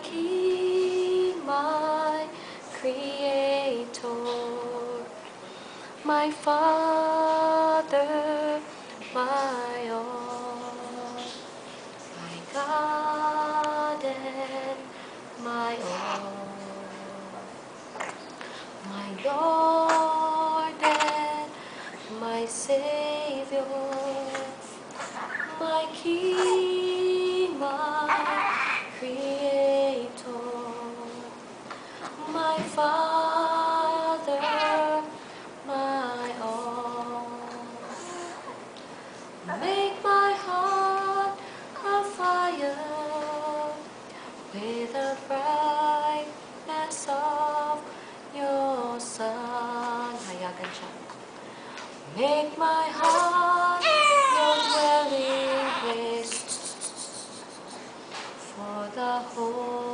King, my Creator, my Father, my all, my God and my all, my Lord and my Savior, my King, my Creator, my Father, my all. Make my heart a fire with the brightness of your sun. Hayagan siya. Make my heart your dwelling place for the whole